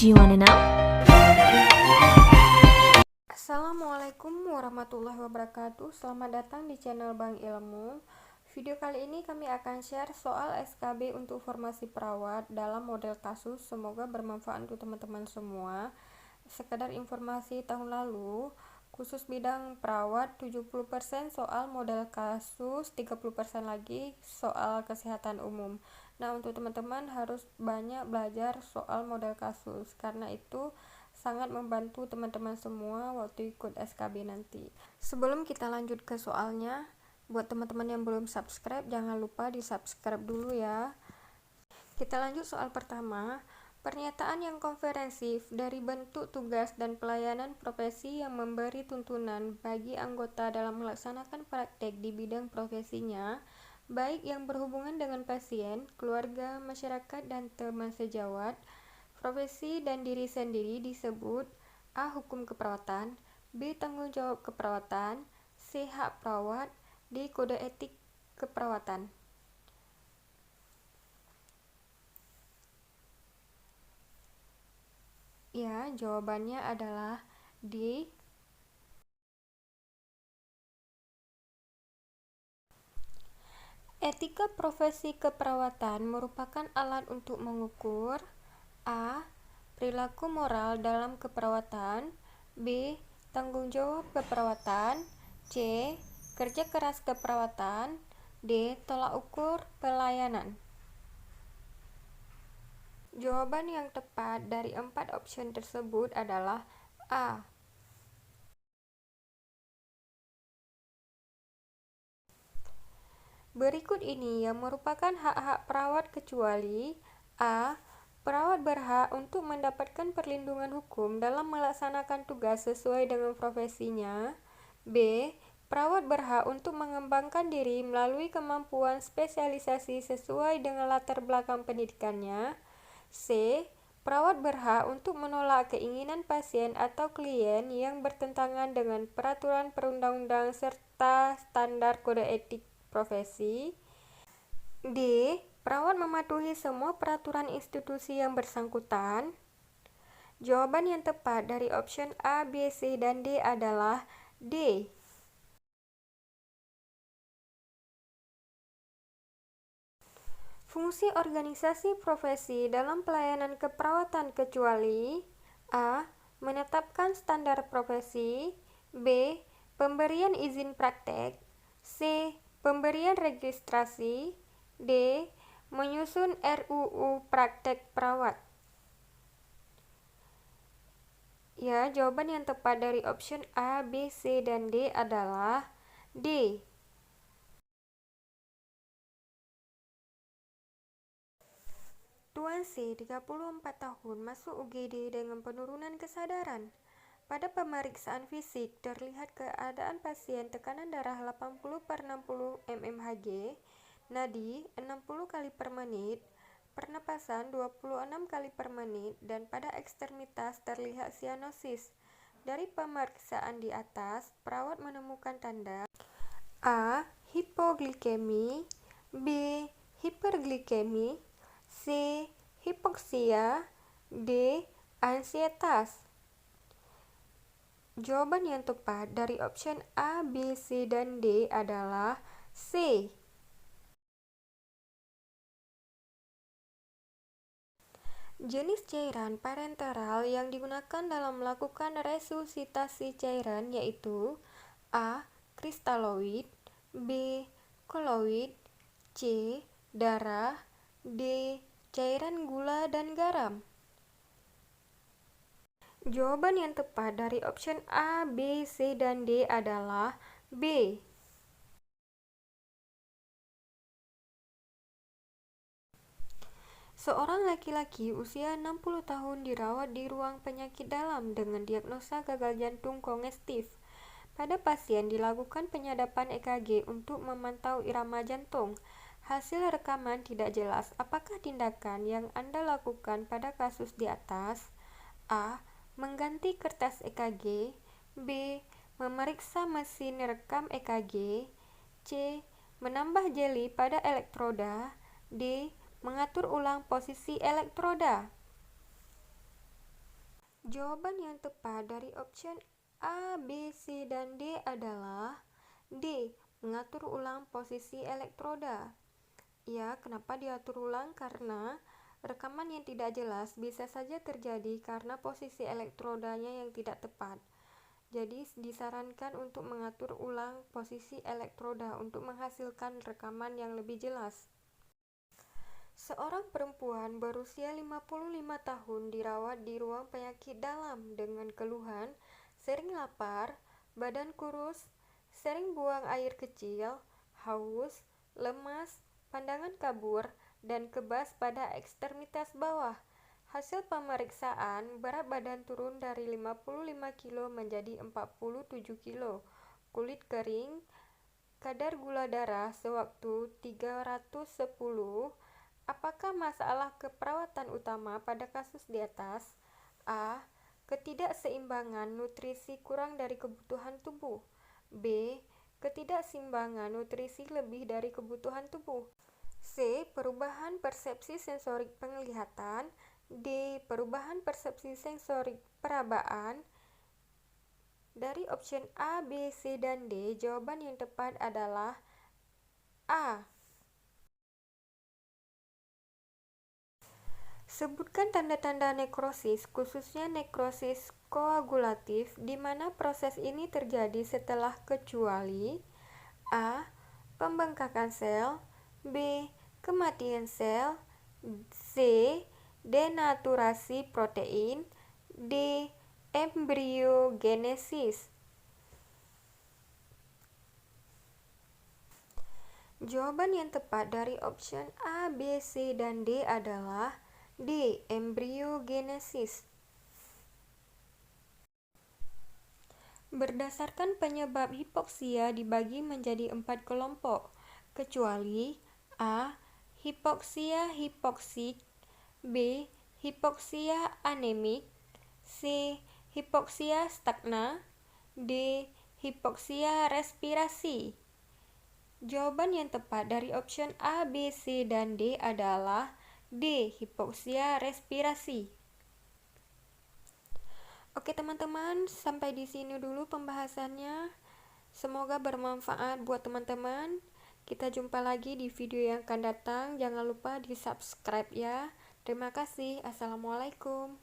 Do you wanna know? Assalamualaikum warahmatullahi wabarakatuh. Selamat datang di channel Bank Ilmu. Video kali ini kami akan share soal SKB untuk formasi perawat dalam model kasus. Semoga bermanfaat untuk teman-teman semua. Sekedar informasi, tahun lalu khusus bidang perawat 70% soal model kasus, 30% lagi soal kesehatan umum. Nah, untuk teman-teman harus banyak belajar soal model kasus, karena itu sangat membantu teman-teman semua waktu ikut SKB nanti. Sebelum kita lanjut ke soalnya, buat teman-teman yang belum subscribe, jangan lupa di subscribe dulu ya. Kita lanjut soal pertama. Pernyataan yang komprehensif dari bentuk tugas dan pelayanan profesi yang memberi tuntunan bagi anggota dalam melaksanakan praktek di bidang profesinya, baik yang berhubungan dengan pasien, keluarga, masyarakat, dan teman sejawat, profesi dan diri sendiri disebut A. Hukum keperawatan, B. Tanggung jawab keperawatan, C. Hak perawat, D. Kode etik keperawatan. Ya, jawabannya adalah D. Etika profesi keperawatan merupakan alat untuk mengukur A. Perilaku moral dalam keperawatan, B. Tanggung jawab keperawatan, C. Kerja keras keperawatan, D. Tolak ukur pelayanan. Jawaban yang tepat dari 4 opsi tersebut adalah A. Berikut ini yang merupakan hak-hak perawat kecuali A. Perawat berhak untuk mendapatkan perlindungan hukum dalam melaksanakan tugas sesuai dengan profesinya. B. Perawat berhak untuk mengembangkan diri melalui kemampuan spesialisasi sesuai dengan latar belakang pendidikannya. C. Perawat berhak untuk menolak keinginan pasien atau klien yang bertentangan dengan peraturan perundang-undang serta standar kode etik profesi. D. Perawat mematuhi semua peraturan institusi yang bersangkutan. Jawaban yang tepat dari opsi A, B, C, dan D adalah D. Fungsi organisasi profesi dalam pelayanan keperawatan kecuali A. Menetapkan standar profesi, B. Pemberian izin praktek, C. Pemberian registrasi, D. Menyusun RUU praktek perawat. Ya, jawaban yang tepat dari opsi A, B, C, dan D adalah D. Tuan C, 34 tahun, masuk UGD dengan penurunan kesadaran. Pada pemeriksaan fisik, terlihat keadaan pasien tekanan darah 80/60 mmHg, nadi 60 kali per menit, pernapasan 26 kali per menit, dan pada ekstremitas terlihat sianosis. Dari pemeriksaan di atas, perawat menemukan tanda A. Hipoglikemi, B. Hiperglikemi, C. Hipoksia, D. Ansietas. Jawaban yang tepat dari opsi A, B, C, dan D adalah C. Jenis cairan parenteral yang digunakan dalam melakukan resusitasi cairan yaitu A. Kristaloid, B. Koloid, C. Darah, D. Cairan gula dan garam. Jawaban yang tepat dari opsi A, B, C, dan D adalah B. Seorang laki-laki usia 60 tahun dirawat di ruang penyakit dalam dengan diagnosa gagal jantung kongestif. Pada pasien dilakukan penyadapan EKG untuk memantau irama jantung. Hasil rekaman tidak jelas. Apakah tindakan yang Anda lakukan pada kasus di atas? A. Mengganti kertas EKG, B. Memeriksa mesin rekam EKG, C. Menambah jeli pada elektroda, D. Mengatur ulang posisi elektroda. Jawaban yang tepat dari option A, B, C, dan D adalah D. Mengatur ulang posisi elektroda. Ya, kenapa diatur ulang? Karena rekaman yang tidak jelas bisa saja terjadi karena posisi elektrodanya yang tidak tepat. Jadi disarankan untuk mengatur ulang posisi elektroda untuk menghasilkan rekaman yang lebih jelas. Seorang perempuan berusia 55 tahun dirawat di ruang penyakit dalam dengan keluhan sering lapar, badan kurus, sering buang air kecil, haus, lemas, pandangan kabur, dan kebas pada ekstremitas bawah. Hasil pemeriksaan, berat badan turun dari 55 kg menjadi 47 kg, kulit kering, kadar gula darah sewaktu 310. Apakah masalah keperawatan utama pada kasus di atas? A. Ketidakseimbangan nutrisi kurang dari kebutuhan tubuh. B. Ketidakseimbangan nutrisi lebih dari kebutuhan tubuh. C. Perubahan persepsi sensorik penglihatan. D. Perubahan persepsi sensorik perabaan. Dari option A, B, C, dan D, jawaban yang tepat adalah A. Sebutkan tanda-tanda nekrosis, khususnya nekrosis koagulatif, di mana proses ini terjadi setelah kecuali A. Pembengkakan sel, B. Kematian sel, C. Denaturasi protein, D. Embriogenesis. Jawaban yang tepat dari option A, B, C, dan D adalah D. Embriogenesis. Berdasarkan penyebab hipoksia dibagi menjadi 4 kelompok, kecuali A. Hipoksia hipoksik, B. Hipoksia anemik, C. Hipoksia stagna, D. Hipoksia respirasi. Jawaban yang tepat dari option A, B, C, dan D adalah D. Hipoksia respirasi. Oke teman-teman, sampai di sini dulu pembahasannya. Semoga bermanfaat buat teman-teman. Kita jumpa lagi di video yang akan datang. Jangan lupa di subscribe ya. Terima kasih. Assalamualaikum.